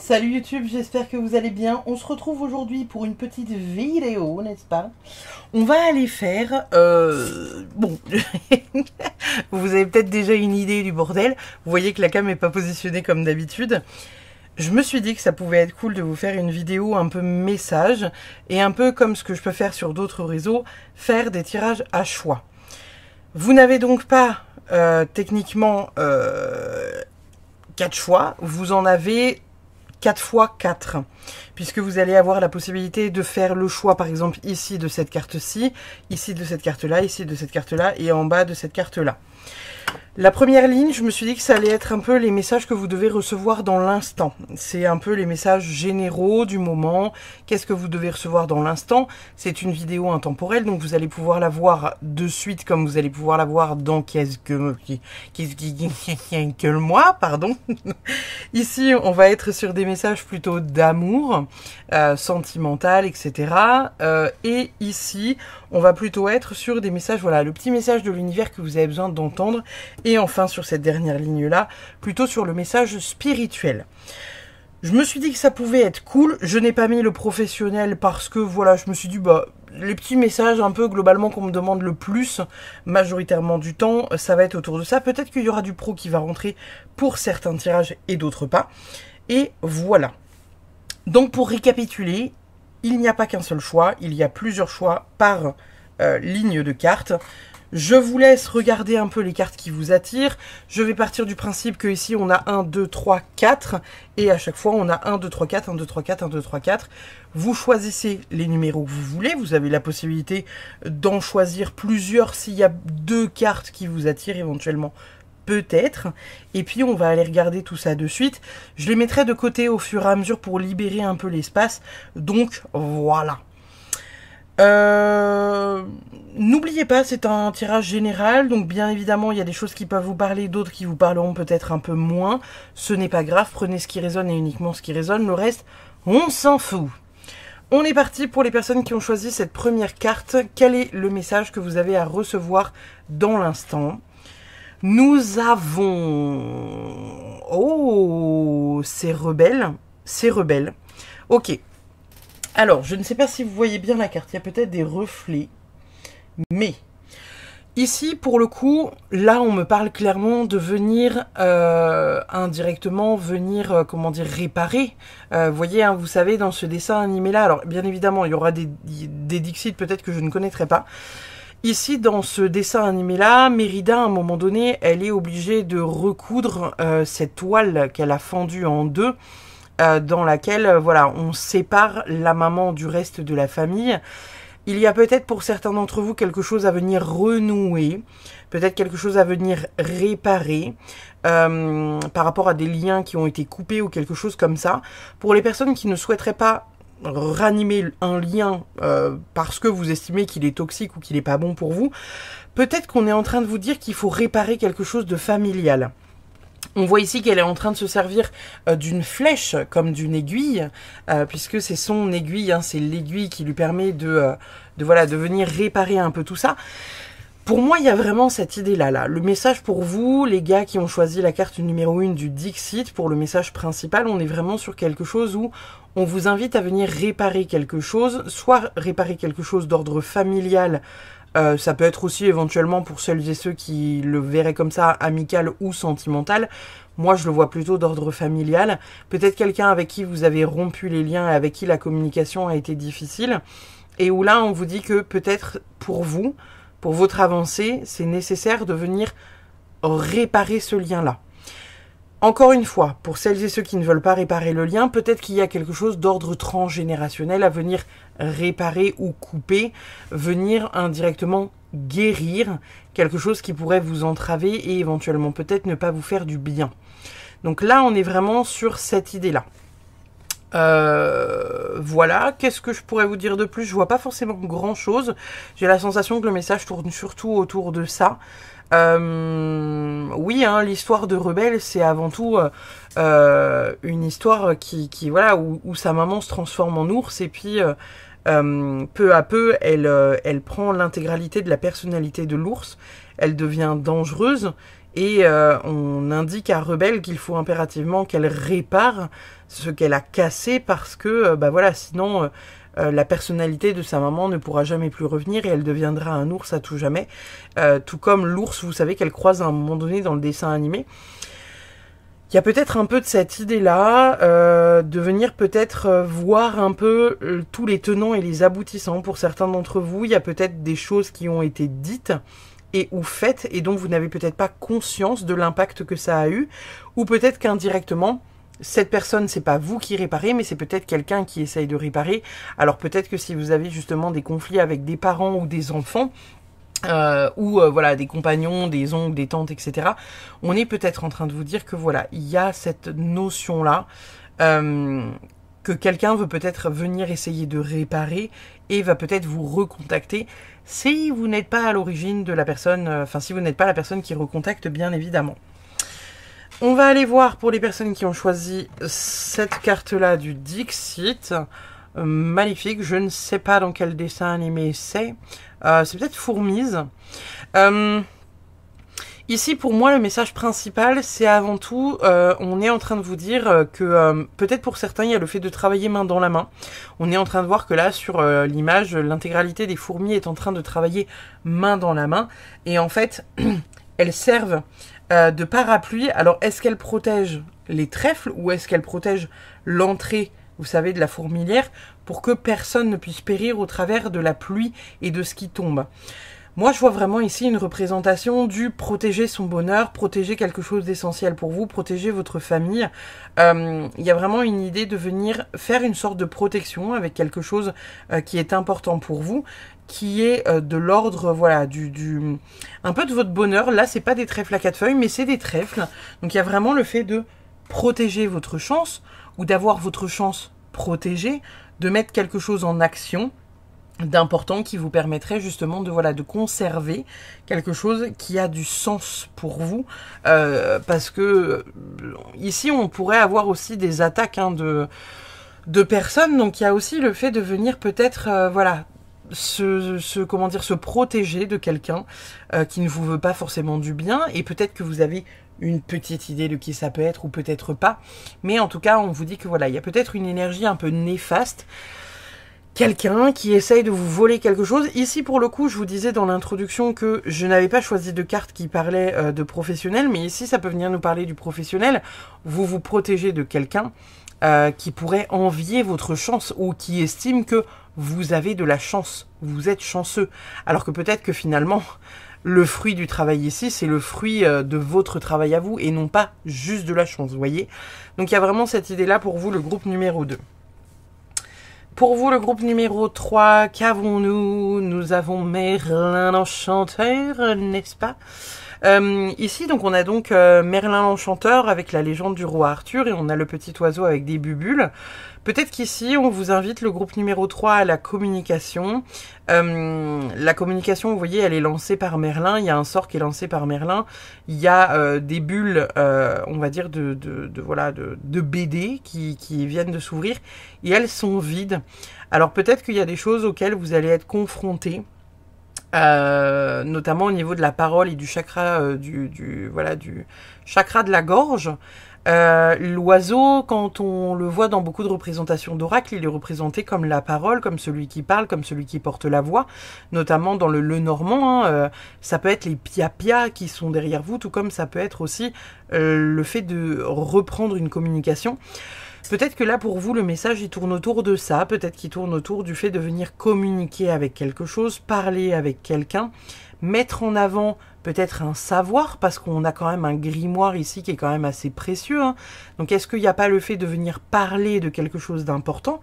Salut YouTube, j'espère que vous allez bien. On se retrouve aujourd'hui pour une petite vidéo, n'est-ce pas? On va aller faire... Bon, vous avez peut-être déjà une idée du bordel. Vous voyez que la cam n'est pas positionnée comme d'habitude. Je me suis dit que ça pouvait être cool de vous faire une vidéo un peu message et un peu comme ce que je peux faire sur d'autres réseaux, faire des tirages à choix. Vous n'avez donc pas techniquement 4 choix, vous en avez 4 fois 4, puisque vous allez avoir la possibilité de faire le choix, par exemple, ici de cette carte-ci, ici de cette carte-là, ici de cette carte-là, et en bas de cette carte-là. La première ligne, je me suis dit que ça allait être un peu les messages que vous devez recevoir dans l'instant. C'est un peu les messages généraux du moment. Qu'est-ce que vous devez recevoir dans l'instant? C'est une vidéo intemporelle, donc vous allez pouvoir la voir de suite comme vous allez pouvoir la voir dans quelques mois, pardon. Ici, on va être sur des messages plutôt d'amour, sentimental, etc. Et ici, on va plutôt être sur des messages, voilà, le petit message de l'univers que vous avez besoin d'entendre. Et enfin, sur cette dernière ligne-là, plutôt sur le message spirituel. Je me suis dit que ça pouvait être cool. Je n'ai pas mis le professionnel parce que, voilà, je me suis dit, bah, les petits messages un peu globalement qu'on me demande le plus, majoritairement du temps, ça va être autour de ça. Peut-être qu'il y aura du pro qui va rentrer pour certains tirages et d'autres pas. Et voilà. Donc, pour récapituler, il n'y a pas qu'un seul choix. Il y a plusieurs choix par ligne de carte. Je vous laisse regarder un peu les cartes qui vous attirent. Je vais partir du principe que ici on a 1, 2, 3, 4. Et à chaque fois on a 1, 2, 3, 4, 1, 2, 3, 4, 1, 2, 3, 4. Vous choisissez les numéros que vous voulez. Vous avez la possibilité d'en choisir plusieurs s'il y a 2 cartes qui vous attirent éventuellement. Peut-être. Et puis on va aller regarder tout ça de suite. Je les mettrai de côté au fur et à mesure pour libérer un peu l'espace. Donc voilà. N'oubliez pas, c'est un tirage général, donc bien évidemment il y a des choses qui peuvent vous parler, d'autres qui vous parleront peut-être un peu moins. Ce n'est pas grave, prenez ce qui résonne et uniquement ce qui résonne, le reste, on s'en fout. On est parti pour les personnes qui ont choisi cette première carte. Quel est le message que vous avez à recevoir dans l'instant? Nous avons... Oh, c'est rebelle, c'est rebelle. Ok. Alors, je ne sais pas si vous voyez bien la carte, il y a peut-être des reflets, mais ici, pour le coup, là, on me parle clairement de venir indirectement, venir, comment dire, réparer. Vous voyez, hein, vous savez, dans ce dessin animé-là, alors bien évidemment, il y aura des Dixit peut-être que je ne connaîtrai pas. Ici, dans ce dessin animé-là, Mérida, à un moment donné, elle est obligée de recoudre cette toile qu'elle a fendue en deux, dans laquelle voilà, on sépare la maman du reste de la famille. Il y a peut-être pour certains d'entre vous quelque chose à venir renouer, peut-être quelque chose à venir réparer par rapport à des liens qui ont été coupés ou quelque chose comme ça. Pour les personnes qui ne souhaiteraient pas ranimer un lien parce que vous estimez qu'il est toxique ou qu'il n'est pas bon pour vous, peut-être qu'on est en train de vous dire qu'il faut réparer quelque chose de familial. On voit ici qu'elle est en train de se servir d'une flèche comme d'une aiguille, puisque c'est son aiguille, hein, c'est l'aiguille qui lui permet de venir réparer un peu tout ça. Pour moi, il y a vraiment cette idée-là. Là. Le message pour vous, les gars qui ont choisi la carte numéro 1 du Dixit, pour le message principal, on est vraiment sur quelque chose où on vous invite à venir réparer quelque chose, soit réparer quelque chose d'ordre familial. Ça peut être aussi éventuellement pour celles et ceux qui le verraient comme ça, amical ou sentimental. Moi, je le vois plutôt d'ordre familial. Peut-être quelqu'un avec qui vous avez rompu les liens et avec qui la communication a été difficile. Et où là, on vous dit que peut-être pour vous, pour votre avancée, c'est nécessaire de venir réparer ce lien-là. Encore une fois, pour celles et ceux qui ne veulent pas réparer le lien, peut-être qu'il y a quelque chose d'ordre transgénérationnel à venir réparer ou couper, venir indirectement guérir quelque chose qui pourrait vous entraver et éventuellement peut-être ne pas vous faire du bien. Donc là, on est vraiment sur cette idée-là. Voilà, qu'est-ce que je pourrais vous dire de plus? Je vois pas forcément grand-chose. J'ai la sensation que le message tourne surtout autour de ça. Oui, hein, l'histoire de Rebelle, c'est avant tout une histoire qui voilà, où sa maman se transforme en ours et puis peu à peu, elle prend l'intégralité de la personnalité de l'ours. Elle devient dangereuse et on indique à Rebelle qu'il faut impérativement qu'elle répare ce qu'elle a cassé parce que, bah voilà, sinon la personnalité de sa maman ne pourra jamais plus revenir et elle deviendra un ours à tout jamais. Tout comme l'ours, vous savez, qu'elle croise à un moment donné dans le dessin animé. Il y a peut-être un peu de cette idée-là, de venir peut-être voir un peu tous les tenants et les aboutissants. Pour certains d'entre vous, il y a peut-être des choses qui ont été dites et ou faites et dont vous n'avez peut-être pas conscience de l'impact que ça a eu. Ou peut-être qu'indirectement, cette personne, c'est pas vous qui réparez, mais c'est peut-être quelqu'un qui essaye de réparer. Alors peut-être que si vous avez justement des conflits avec des parents ou des enfants, voilà, des compagnons, des oncles, des tantes, etc. On est peut-être en train de vous dire que voilà, il y a cette notion-là que quelqu'un veut peut-être venir essayer de réparer et va peut-être vous recontacter si vous n'êtes pas à l'origine de la personne, si vous n'êtes pas la personne qui recontacte, bien évidemment. On va aller voir pour les personnes qui ont choisi cette carte-là du Dixit. Maléfique, je ne sais pas dans quel dessin animé c'est. C'est peut-être Fourmise. Ici, pour moi, le message principal, c'est avant tout, on est en train de vous dire que peut-être pour certains, il y a le fait de travailler main dans la main. On est en train de voir que là, sur l'image, l'intégralité des fourmis est en train de travailler main dans la main. Et en fait, elles servent de parapluie. Alors, est-ce qu'elles protègent les trèfles ou est-ce qu'elles protègent l'entrée, vous savez, de la fourmilière, pour que personne ne puisse périr au travers de la pluie et de ce qui tombe? Moi, je vois vraiment ici une représentation du protéger son bonheur, protéger quelque chose d'essentiel pour vous, protéger votre famille. Il y a vraiment une idée de venir faire une sorte de protection avec quelque chose qui est important pour vous, qui est de l'ordre, voilà, un peu de votre bonheur. Là, c'est pas des trèfles à 4 feuilles, mais c'est des trèfles. Donc, il y a vraiment le fait de protéger votre chance ou d'avoir votre chance protégée, de mettre quelque chose en action d'important qui vous permettrait justement de conserver quelque chose qui a du sens pour vous, parce que ici on pourrait avoir aussi des attaques de personnes, donc il y a aussi le fait de venir peut-être se protéger de quelqu'un qui ne vous veut pas forcément du bien, et peut-être que vous avez une petite idée de qui ça peut être ou peut-être pas, mais en tout cas on vous dit que voilà, il y a peut-être une énergie un peu néfaste, quelqu'un qui essaye de vous voler quelque chose. Ici, pour le coup, je vous disais dans l'introduction que je n'avais pas choisi de carte qui parlait de professionnel, mais ici, ça peut venir nous parler du professionnel. Vous vous protégez de quelqu'un qui pourrait envier votre chance ou qui estime que vous avez de la chance, vous êtes chanceux. Alors que peut-être que finalement, le fruit du travail ici, c'est le fruit de votre travail à vous et non pas juste de la chance, vous voyez. Donc, il y a vraiment cette idée-là pour vous, le groupe numéro 2. Pour vous, le groupe numéro 3, qu'avons-nous? Nous avons Merlin l'Enchanteur, n'est-ce pas? Ici, donc, on a donc Merlin l'Enchanteur avec la légende du roi Arthur et on a le petit oiseau avec des bubules. Peut-être qu'ici, on vous invite, le groupe numéro 3, à la communication. La communication, vous voyez, elle est lancée par Merlin. Il y a un sort qui est lancé par Merlin. Il y a des bulles, on va dire, de BD qui viennent de s'ouvrir. Et elles sont vides. Alors peut-être qu'il y a des choses auxquelles vous allez être confrontés. Notamment au niveau de la parole et du chakra, du chakra de la gorge. L'oiseau, quand on le voit dans beaucoup de représentations d'oracle, il est représenté comme la parole, comme celui qui parle, comme celui qui porte la voix, notamment dans le normand. Ça peut être les pia-pia qui sont derrière vous, tout comme ça peut être aussi le fait de reprendre une communication. Peut-être que là, pour vous, le message, il tourne autour de ça. Peut-être qu'il tourne autour du fait de venir communiquer avec quelque chose, parler avec quelqu'un, mettre en avant peut-être un savoir, parce qu'on a quand même un grimoire ici qui est quand même assez précieux. Donc, est-ce qu'il n'y a pas le fait de venir parler de quelque chose d'important?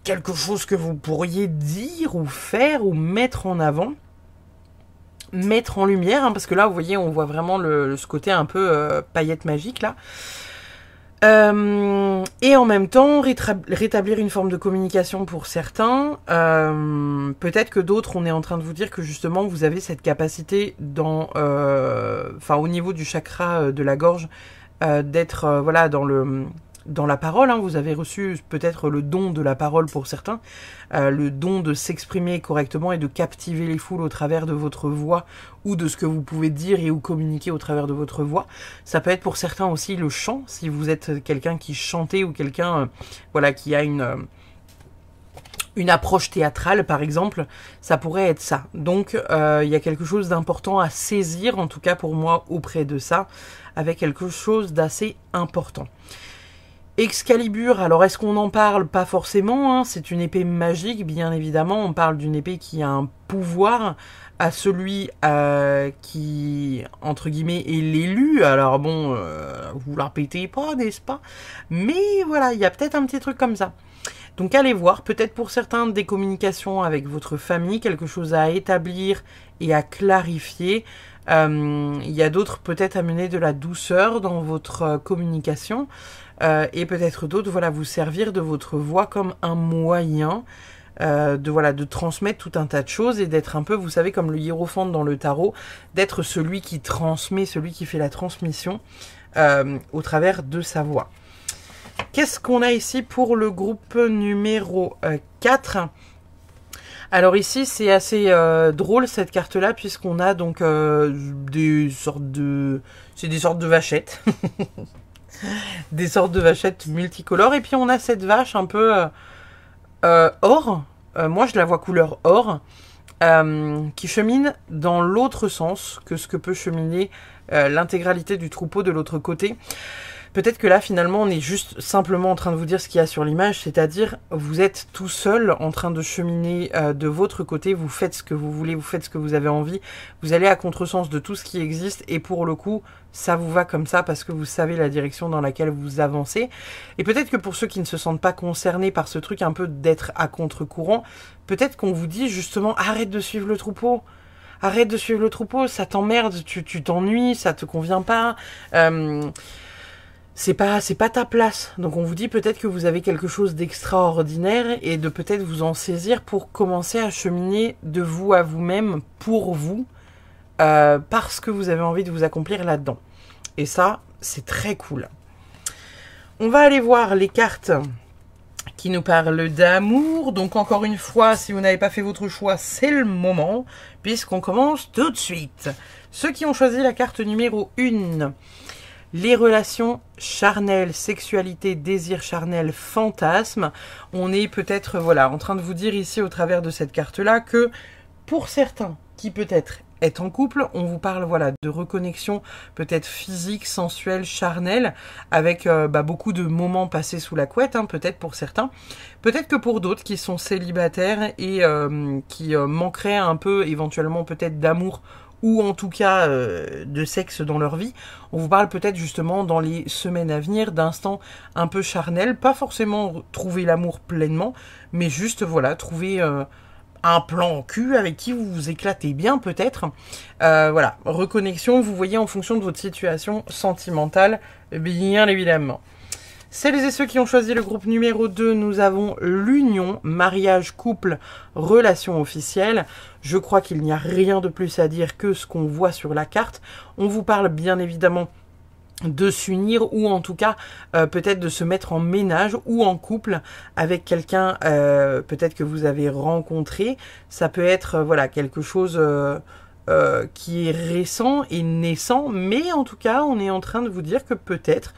Quelque chose que vous pourriez dire ou faire ou mettre en avant, mettre en lumière, parce que là, vous voyez, on voit vraiment ce côté un peu paillette magique, là. Et en même temps, rétablir une forme de communication pour certains. Peut-être que d'autres, on est en train de vous dire que justement, vous avez cette capacité au niveau du chakra de la gorge, d'être dans dans la parole, hein. Vous avez reçu peut-être le don de la parole pour certains, le don de s'exprimer correctement et de captiver les foules au travers de votre voix ou de ce que vous pouvez dire et ou communiquer au travers de votre voix. Ça peut être pour certains aussi le chant, si vous êtes quelqu'un qui chantait ou quelqu'un voilà, qui a une approche théâtrale par exemple, ça pourrait être ça. Donc il y a quelque chose d'important à saisir, en tout cas pour moi auprès de ça, avec quelque chose d'assez important. Excalibur, alors est-ce qu'on en parle? Pas forcément, hein. C'est une épée magique, bien évidemment. On parle d'une épée qui a un pouvoir à celui qui, entre guillemets, est l'élu. Alors bon, vous la répétez pas, n'est-ce pas? Mais voilà, il y a peut-être un petit truc comme ça. Donc allez voir, peut-être pour certains des communications avec votre famille, quelque chose à établir et à clarifier. Il y a d'autres peut-être amener de la douceur dans votre communication. Et peut-être d'autres, voilà, vous servir de votre voix comme un moyen de transmettre tout un tas de choses et d'être un peu, vous savez, comme le hiérophante dans le tarot, d'être celui qui transmet, celui qui fait la transmission au travers de sa voix. Qu'est-ce qu'on a ici pour le groupe numéro 4 ? Alors ici, c'est assez drôle cette carte-là, puisqu'on a donc des sortes de vachettes. Des sortes de vachettes multicolores. Et puis on a cette vache un peu or. Moi, je la vois couleur or. Qui chemine dans l'autre sens que ce que peut cheminer l'intégralité du troupeau de l'autre côté. Peut-être que là, finalement, on est juste simplement en train de vous dire ce qu'il y a sur l'image, c'est-à-dire vous êtes tout seul en train de cheminer de votre côté, vous faites ce que vous voulez, vous faites ce que vous avez envie, vous allez à contresens de tout ce qui existe et pour le coup, ça vous va comme ça parce que vous savez la direction dans laquelle vous avancez. Et peut-être que pour ceux qui ne se sentent pas concernés par ce truc un peu d'être à contre-courant, peut-être qu'on vous dit justement arrête de suivre le troupeau. Arrête de suivre le troupeau, ça t'emmerde, tu t'ennuies, ça te convient pas. C'est pas ta place. Donc on vous dit peut-être que vous avez quelque chose d'extraordinaire et de peut-être vous en saisir pour commencer à cheminer de vous à vous-même pour vous parce que vous avez envie de vous accomplir là-dedans. Et ça, c'est très cool. On va aller voir les cartes qui nous parlent d'amour. Donc encore une fois, si vous n'avez pas fait votre choix, c'est le moment puisqu'on commence tout de suite. Ceux qui ont choisi la carte numéro 1. Les relations charnelles, sexualité, désir charnel, fantasme. On est peut-être voilà, en train de vous dire ici au travers de cette carte-là que pour certains qui peut-être est en couple, on vous parle voilà de reconnexion peut-être physique, sensuelle, charnelle, avec beaucoup de moments passés sous la couette, hein, peut-être pour certains. Peut-être que pour d'autres qui sont célibataires et qui manqueraient un peu éventuellement peut-être d'amour ou en tout cas de sexe dans leur vie, on vous parle peut-être justement dans les semaines à venir d'instants un peu charnels, pas forcément trouver l'amour pleinement, mais juste voilà, trouver un plan en cul avec qui vous vous éclatez bien peut-être. Voilà, reconnexion, vous voyez en fonction de votre situation sentimentale, bien évidemment. Celles et ceux qui ont choisi le groupe numéro 2, nous avons l'union, mariage, couple, relation officielle. Je crois qu'il n'y a rien de plus à dire que ce qu'on voit sur la carte. On vous parle bien évidemment de s'unir ou en tout cas peut-être de se mettre en ménage ou en couple avec quelqu'un peut-être que vous avez rencontré. Ça peut être voilà quelque chose qui est récent et naissant, mais en tout cas on est en train de vous dire que peut-être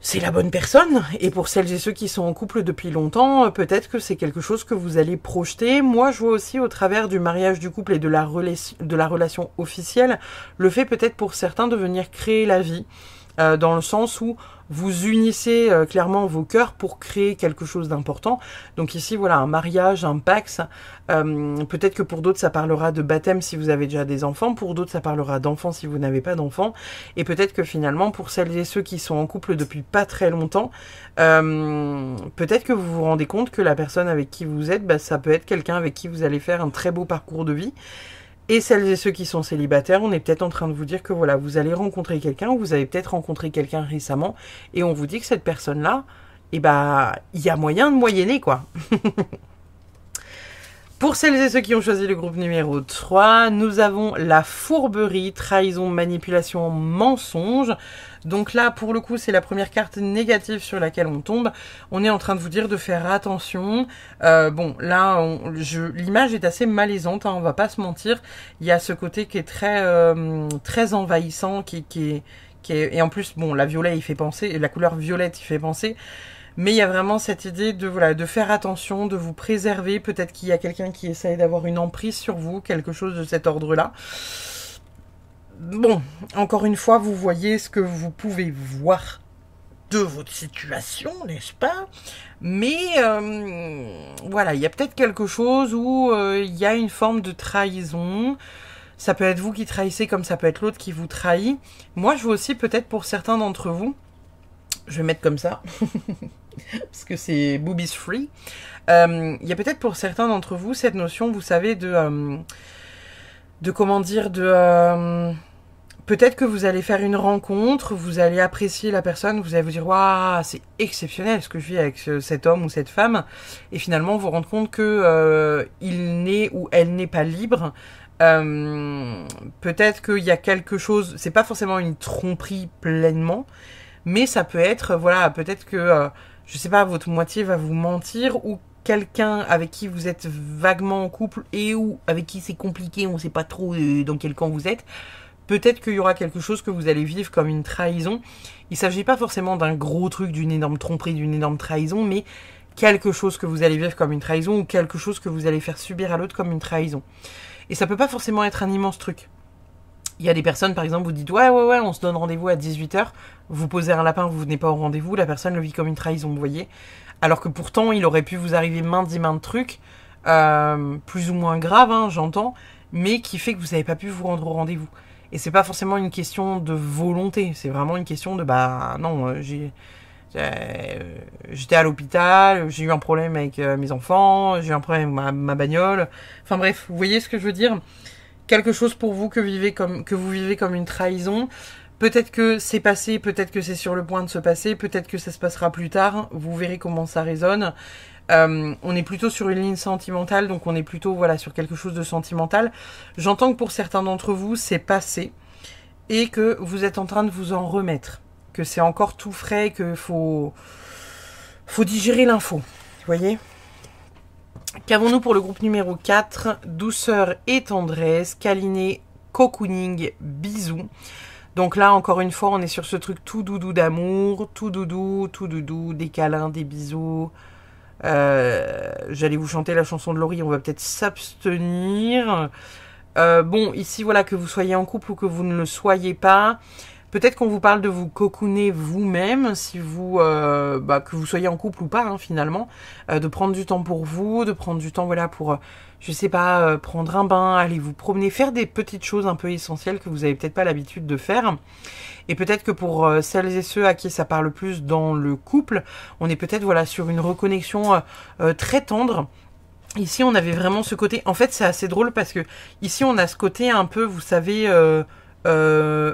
c'est la bonne personne. Et pour celles et ceux qui sont en couple depuis longtemps, peut-être que c'est quelque chose que vous allez projeter. Moi, je vois aussi au travers du mariage du couple et de la relation officielle, le fait peut-être pour certains de venir créer la vie, dans le sens où vous unissez clairement vos cœurs pour créer quelque chose d'important. Donc ici, voilà, un mariage, un pax. Peut-être que pour d'autres, ça parlera de baptême si vous avez déjà des enfants. Pour d'autres, ça parlera d'enfants si vous n'avez pas d'enfants. Et peut-être que finalement, pour celles et ceux qui sont en couple depuis pas très longtemps, peut-être que vous vous rendez compte que la personne avec qui vous êtes, ça peut être quelqu'un avec qui vous allez faire un très beau parcours de vie. Et celles et ceux qui sont célibataires, on est peut-être en train de vous dire que voilà, vous allez rencontrer quelqu'un, ou vous avez peut-être rencontré quelqu'un récemment, et on vous dit que cette personne-là, il y a moyen de moyenner, quoi. Pour celles et ceux qui ont choisi le groupe numéro 3, nous avons la fourberie, trahison, manipulation, mensonge. Donc là, pour le coup, c'est la première carte négative sur laquelle on tombe. On est en train de vous dire de faire attention. Bon, là, l'image est assez malaisante, hein, on va pas se mentir. Il y a ce côté qui est très envahissant, et en plus, bon, la couleur violette, il fait penser. Mais il y a vraiment cette idée de faire attention, de vous préserver. Peut-être qu'il y a quelqu'un qui essaye d'avoir une emprise sur vous, quelque chose de cet ordre-là. Bon, encore une fois, vous voyez ce que vous pouvez voir de votre situation, n'est-ce pas? Mais voilà, il y a peut-être quelque chose où il y a une forme de trahison. Ça peut être vous qui trahissez comme ça peut être l'autre qui vous trahit. Moi, je vois aussi peut-être pour certains d'entre vous, je vais mettre comme ça, parce que c'est boobies free. Il y a peut-être pour certains d'entre vous cette notion, vous savez, de comment dire, peut-être que vous allez faire une rencontre, vous allez apprécier la personne, vous allez vous dire waouh, c'est exceptionnel ce que je vis avec cet homme ou cette femme, et finalement vous rendre compte que il n'est ou elle n'est pas libre. Peut-être qu'il y a quelque chose, c'est pas forcément une tromperie pleinement, mais ça peut être, voilà, peut-être que, je sais pas, votre moitié va vous mentir, ou quelqu'un avec qui vous êtes vaguement en couple, et ou avec qui c'est compliqué, on sait pas trop dans quel camp vous êtes, peut-être qu'il y aura quelque chose que vous allez vivre comme une trahison. Il s'agit pas forcément d'un gros truc, d'une énorme tromperie, d'une énorme trahison, mais quelque chose que vous allez vivre comme une trahison, ou quelque chose que vous allez faire subir à l'autre comme une trahison. Et ça peut pas forcément être un immense truc. Il y a des personnes, par exemple, vous dites ouais, on se donne rendez-vous à 18h, vous posez un lapin, vous venez pas au rendez-vous, la personne le vit comme une trahison, vous voyez. Alors que pourtant, il aurait pu vous arriver maintes trucs, plus ou moins graves, hein, j'entends, mais qui fait que vous n'avez pas pu vous rendre au rendez-vous. Et c'est pas forcément une question de volonté, c'est vraiment une question de non, j'étais à l'hôpital, j'ai eu un problème avec mes enfants, j'ai eu un problème avec ma bagnole. Enfin bref, vous voyez ce que je veux dire? Quelque chose pour vous que vous vivez comme une trahison. Peut-être que c'est passé, peut-être que c'est sur le point de se passer, peut-être que ça se passera plus tard. Vous verrez comment ça résonne. On est plutôt sur une ligne sentimentale, donc on est plutôt sur quelque chose de sentimental. J'entends que pour certains d'entre vous, c'est passé et que vous êtes en train de vous en remettre. Que c'est encore tout frais, que faut digérer l'info. Vous voyez ? Qu'avons-nous pour le groupe numéro 4 ? Douceur et tendresse, câliner, cocooning, bisous. Donc là, encore une fois, on est sur ce truc tout doudou d'amour, tout doudou, des câlins, des bisous. J'allais vous chanter la chanson de Laurie, on va peut-être s'abstenir. Bon, ici, voilà, que vous soyez en couple ou que vous ne le soyez pas, peut-être qu'on vous parle de vous cocooner vous-même, si vous, que vous soyez en couple ou pas, hein, finalement, de prendre du temps pour vous, de prendre du temps, voilà, pour, je sais pas, prendre un bain, aller vous promener, faire des petites choses un peu essentielles que vous avez peut-être pas l'habitude de faire. Et peut-être que pour celles et ceux à qui ça parle plus dans le couple, on est peut-être, voilà, sur une reconnexion très tendre. Ici, on avait vraiment ce côté, en fait, c'est assez drôle parce que ici, on a ce côté un peu, vous savez,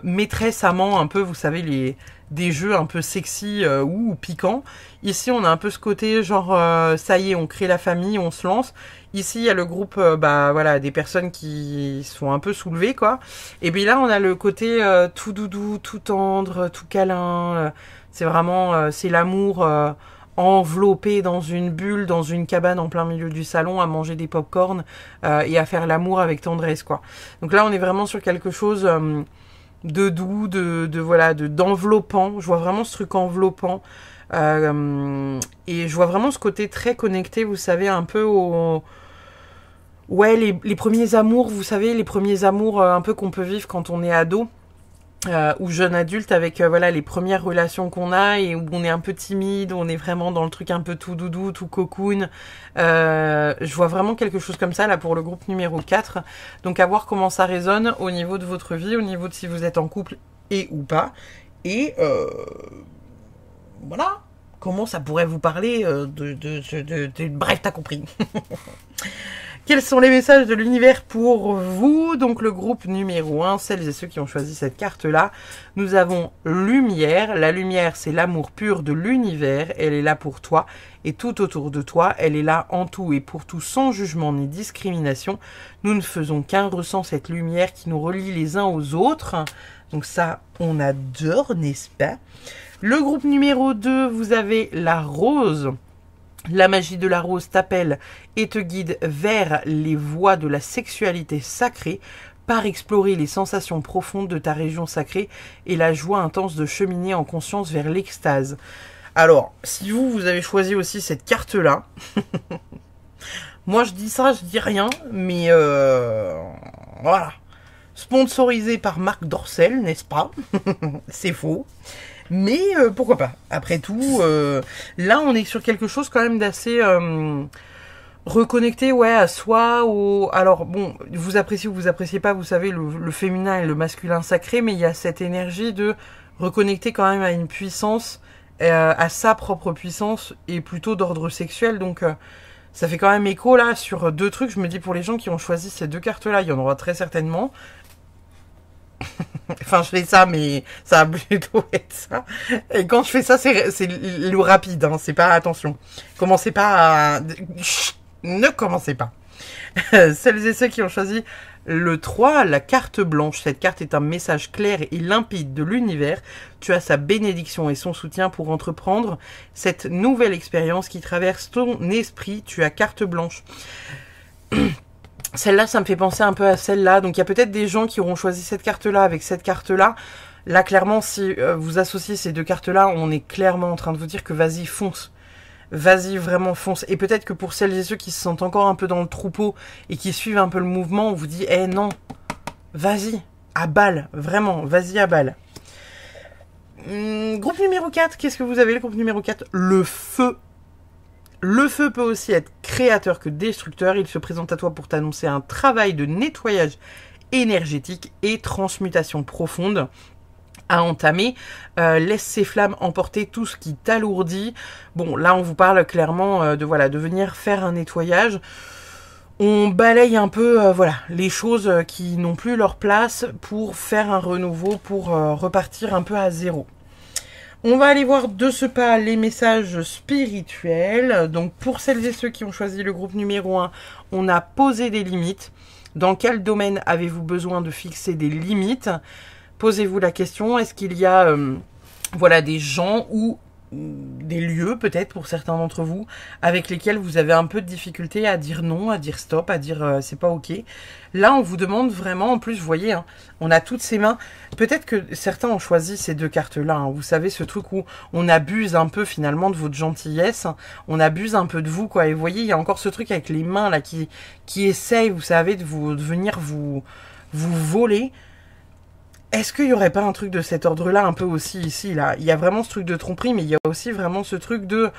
maîtresse amant, un peu, vous savez, des jeux un peu sexy ou piquants. Ici, on a un peu ce côté genre, ça y est, on crée la famille, on se lance. Ici, il y a le groupe, voilà, des personnes qui sont un peu soulevées, quoi. Et puis là, on a le côté tout doudou, tout tendre, tout câlin. C'est vraiment, c'est l'amour enveloppé dans une bulle, dans une cabane en plein milieu du salon, à manger des pop-corn et à faire l'amour avec tendresse, quoi. Donc là, on est vraiment sur quelque chose de doux, d'enveloppant. Je vois vraiment ce truc enveloppant. Et je vois vraiment ce côté très connecté, vous savez, un peu ouais, les premiers amours, vous savez, les premiers amours un peu qu'on peut vivre quand on est ado. Ou jeune adulte avec voilà les premières relations qu'on a et où on est un peu timide, où on est vraiment dans le truc un peu tout doudou, tout cocoon. Je vois vraiment quelque chose comme ça là pour le groupe numéro 4. Donc à voir comment ça résonne au niveau de votre vie, au niveau de si vous êtes en couple et ou pas. Et voilà, comment ça pourrait vous parler bref, t'as compris. Quels sont les messages de l'univers pour vous? Donc le groupe numéro 1, celles et ceux qui ont choisi cette carte-là, nous avons lumière. La lumière, c'est l'amour pur de l'univers. Elle est là pour toi et tout autour de toi. Elle est là en tout et pour tout, sans jugement ni discrimination. Nous ne faisons qu'un, ressent cette lumière qui nous relie les uns aux autres. Donc ça, on adore, n'est-ce pas? Le groupe numéro 2, vous avez la rose. La magie de la rose t'appelle et te guide vers les voies de la sexualité sacrée, par explorer les sensations profondes de ta région sacrée et la joie intense de cheminer en conscience vers l'extase. Alors, si vous avez choisi aussi cette carte-là, moi je dis ça, je dis rien, mais voilà. Sponsorisé par Marc Dorcel, n'est-ce pas? C'est faux. Mais pourquoi pas? Après tout, là on est sur quelque chose quand même d'assez reconnecté, ouais, à soi. Alors bon, vous appréciez ou vous appréciez pas, vous savez, le féminin et le masculin sacré, mais il y a cette énergie de reconnecter quand même à une puissance, à sa propre puissance, et plutôt d'ordre sexuel. Donc ça fait quand même écho là sur deux trucs. Je me dis pour les gens qui ont choisi ces deux cartes-là, il y en aura très certainement. Enfin, je fais ça, mais ça va plutôt être ça. Et quand je fais ça, c'est le rapide, hein, c'est pas, attention. Commencez pas à... Chut, ne commencez pas. Celles et ceux qui ont choisi le 3, la carte blanche. Cette carte est un message clair et limpide de l'univers. Tu as sa bénédiction et son soutien pour entreprendre cette nouvelle expérience qui traverse ton esprit. Tu as carte blanche. Celle-là, ça me fait penser un peu à celle-là. Donc, il y a peut-être des gens qui auront choisi cette carte-là avec cette carte-là. Là, clairement, si vous associez ces deux cartes-là, on est clairement en train de vous dire que vas-y, fonce. Vas-y, vraiment, fonce. Et peut-être que pour celles et ceux qui se sentent encore un peu dans le troupeau et qui suivent un peu le mouvement, on vous dit, eh non, vas-y, à balle. Vraiment, vas-y, à balle. Groupe numéro 4, qu'est-ce que vous avez, le groupe numéro 4? Le feu. Le feu peut aussi être créateur que destructeur. Il se présente à toi pour t'annoncer un travail de nettoyage énergétique et transmutation profonde à entamer. Laisse ces flammes emporter tout ce qui t'alourdit. Bon, là, on vous parle clairement de venir faire un nettoyage. On balaye un peu les choses qui n'ont plus leur place pour faire un renouveau, pour repartir un peu à zéro. On va aller voir de ce pas les messages spirituels. Donc pour celles et ceux qui ont choisi le groupe numéro 1, on a posé des limites. Dans quel domaine avez-vous besoin de fixer des limites? Posez-vous la question, est-ce qu'il y a des gens ou des lieux peut-être pour certains d'entre vous avec lesquels vous avez un peu de difficulté à dire non, à dire stop, à dire c'est pas ok. Là on vous demande vraiment, en plus vous voyez, hein, on a toutes ces mains. Peut-être que certains ont choisi ces deux cartes là, hein. Vous savez ce truc où on abuse un peu finalement de votre gentillesse, on abuse un peu de vous quoi. Et vous voyez il y a encore ce truc avec les mains là qui essaye, vous savez, de venir vous voler. Est-ce qu'il n'y aurait pas un truc de cet ordre-là un peu aussi ici, là? Il y a vraiment ce truc de tromperie, mais il y a aussi vraiment ce truc de...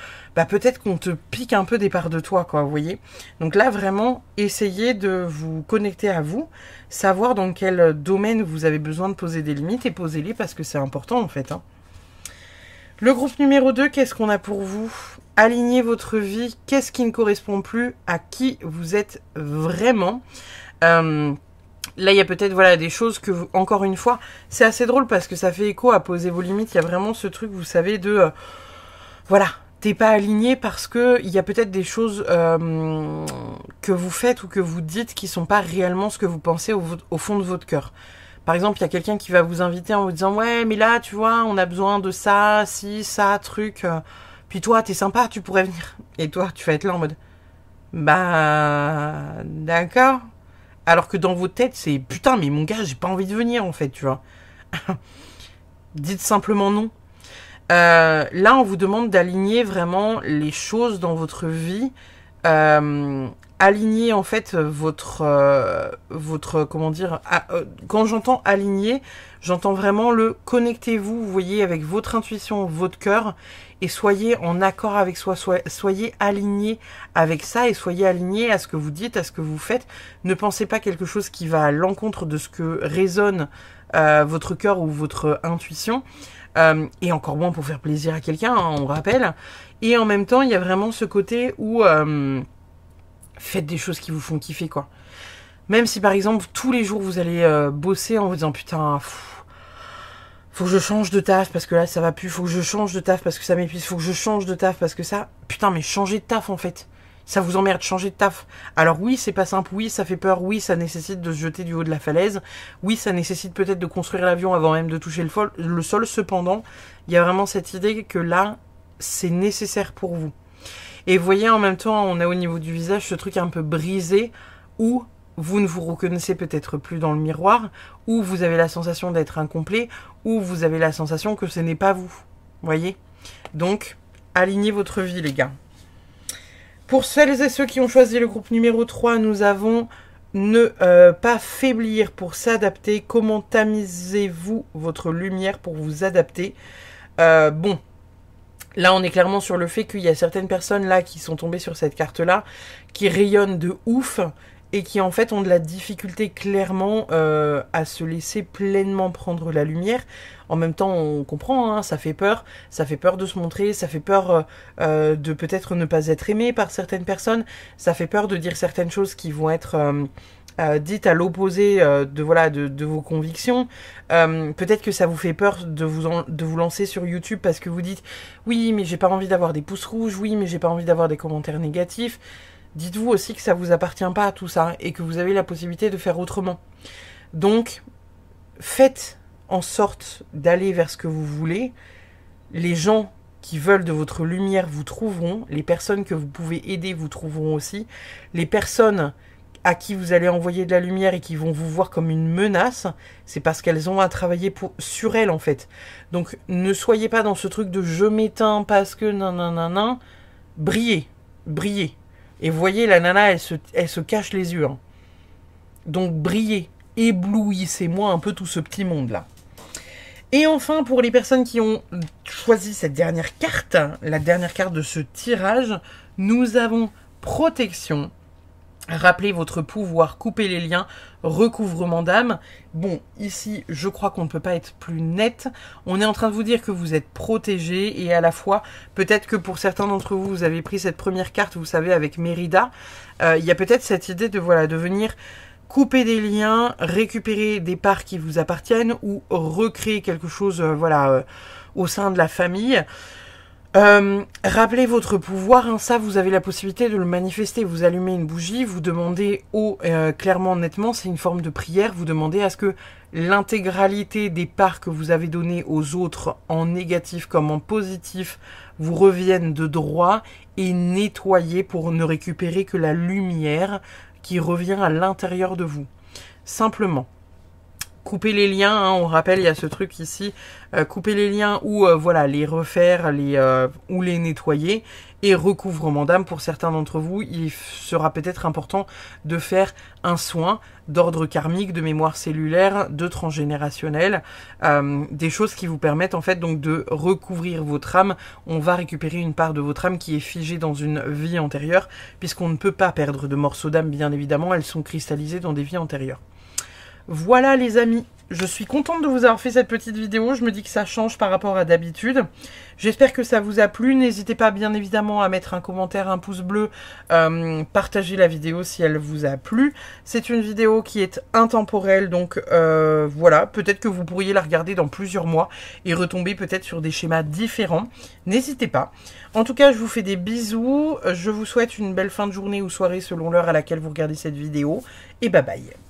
peut-être qu'on te pique un peu des parts de toi, quoi, vous voyez? Donc là, vraiment, essayez de vous connecter à vous, savoir dans quel domaine vous avez besoin de poser des limites, et posez-les parce que c'est important, en fait. Hein. Le groupe numéro 2, qu'est-ce qu'on a pour vous? Alignez votre vie. Qu'est-ce qui ne correspond plus à qui vous êtes vraiment? Là, il y a peut-être des choses que, encore une fois, c'est assez drôle parce que ça fait écho à poser vos limites. Il y a vraiment ce truc, vous savez, de... t'es pas aligné parce que il y a peut-être des choses que vous faites ou que vous dites qui sont pas réellement ce que vous pensez au fond de votre cœur. Par exemple, il y a quelqu'un qui va vous inviter en vous disant « Ouais, mais là, tu vois, on a besoin de ça, si, ça, truc. Puis toi, t'es sympa, tu pourrais venir. » Et toi, tu vas être là en mode « d'accord. » Alors que dans vos têtes, c'est « Putain, mais mon gars, j'ai pas envie de venir, en fait, tu vois. » Dites simplement non. Là, on vous demande d'aligner vraiment les choses dans votre vie. Aligner, en fait, votre comment dire... quand j'entends aligner, j'entends vraiment le connectez-vous, vous voyez, avec votre intuition, votre cœur, et soyez en accord avec soi, soyez aligné avec ça, et soyez aligné à ce que vous dites, à ce que vous faites. Ne pensez pas quelque chose qui va à l'encontre de ce que résonne votre cœur ou votre intuition. Et encore moins pour faire plaisir à quelqu'un, hein, on rappelle. Et en même temps, il y a vraiment ce côté où faites des choses qui vous font kiffer, quoi. Même si par exemple tous les jours vous allez bosser en vous disant putain, faut que je change de taf parce que là ça va plus, faut que je change de taf parce que ça m'épuise, faut que je change de taf parce que ça, putain mais changez de taf en fait. Ça vous emmerde, changer de taf. Alors oui, c'est pas simple, oui, ça fait peur, oui, ça nécessite de se jeter du haut de la falaise, oui, ça nécessite peut-être de construire l'avion avant même de toucher le sol. Cependant, il y a vraiment cette idée que là, c'est nécessaire pour vous. Et vous voyez, en même temps, on a au niveau du visage ce truc un peu brisé où vous ne vous reconnaissez peut-être plus dans le miroir, où vous avez la sensation d'être incomplet, où vous avez la sensation que ce n'est pas vous. Voyez? Donc, alignez votre vie, les gars. Pour celles et ceux qui ont choisi le groupe numéro 3, nous avons ne pas faiblir pour s'adapter. Comment tamisez-vous votre lumière pour vous adapter? Bon, là on est clairement sur le fait qu'il y a certaines personnes là qui sont tombées sur cette carte-là, qui rayonnent de ouf et qui en fait ont de la difficulté clairement à se laisser pleinement prendre la lumière. En même temps, on comprend, hein, ça fait peur de se montrer, ça fait peur de peut-être ne pas être aimé par certaines personnes, ça fait peur de dire certaines choses qui vont être dites à l'opposé de vos convictions. Peut-être que ça vous fait peur de vous lancer sur YouTube parce que vous dites « Oui, mais j'ai pas envie d'avoir des pouces rouges, oui, mais j'ai pas envie d'avoir des commentaires négatifs ». Dites-vous aussi que ça vous appartient pas à tout ça et que vous avez la possibilité de faire autrement. Donc, faites en sorte d'aller vers ce que vous voulez. Les gens qui veulent de votre lumière vous trouveront. Les personnes que vous pouvez aider vous trouveront aussi. Les personnes à qui vous allez envoyer de la lumière et qui vont vous voir comme une menace, c'est parce qu'elles ont à travailler sur elles en fait. Donc ne soyez pas dans ce truc de je m'éteins parce que nanana. Brillez, brillez. Et vous voyez, la nana, elle se cache les yeux. Hein. Donc brillez, éblouissez-moi un peu tout ce petit monde-là. Et enfin, pour les personnes qui ont choisi cette dernière carte, la dernière carte de ce tirage, nous avons protection. Rappelez votre pouvoir, couper les liens, recouvrement d'âme. Bon, ici, je crois qu'on ne peut pas être plus net. On est en train de vous dire que vous êtes protégé et à la fois, peut-être que pour certains d'entre vous, vous avez pris cette première carte, vous savez, avec Mérida. Il y a peut-être cette idée de venir couper des liens, récupérer des parts qui vous appartiennent ou recréer quelque chose, au sein de la famille. Rappelez votre pouvoir, hein, ça vous avez la possibilité de le manifester, vous allumez une bougie, vous demandez clairement, nettement, c'est une forme de prière, vous demandez à ce que l'intégralité des parts que vous avez données aux autres, en négatif comme en positif, vous reviennent de droit et nettoyez pour ne récupérer que la lumière qui revient à l'intérieur de vous. Simplement. Couper les liens, hein, on rappelle, il y a ce truc ici, couper les liens ou les refaire ou les nettoyer. Et recouvrement d'âme, pour certains d'entre vous, il sera peut-être important de faire un soin d'ordre karmique, de mémoire cellulaire, de transgénérationnel, des choses qui vous permettent en fait donc de recouvrir votre âme. On va récupérer une part de votre âme qui est figée dans une vie antérieure, puisqu'on ne peut pas perdre de morceaux d'âme, bien évidemment, elles sont cristallisées dans des vies antérieures. Voilà les amis, je suis contente de vous avoir fait cette petite vidéo, je me dis que ça change par rapport à d'habitude. J'espère que ça vous a plu, n'hésitez pas bien évidemment à mettre un commentaire, un pouce bleu, partagez la vidéo si elle vous a plu. C'est une vidéo qui est intemporelle, donc voilà, peut-être que vous pourriez la regarder dans plusieurs mois et retomber peut-être sur des schémas différents. N'hésitez pas. En tout cas, je vous fais des bisous, je vous souhaite une belle fin de journée ou soirée selon l'heure à laquelle vous regardez cette vidéo, et bye bye.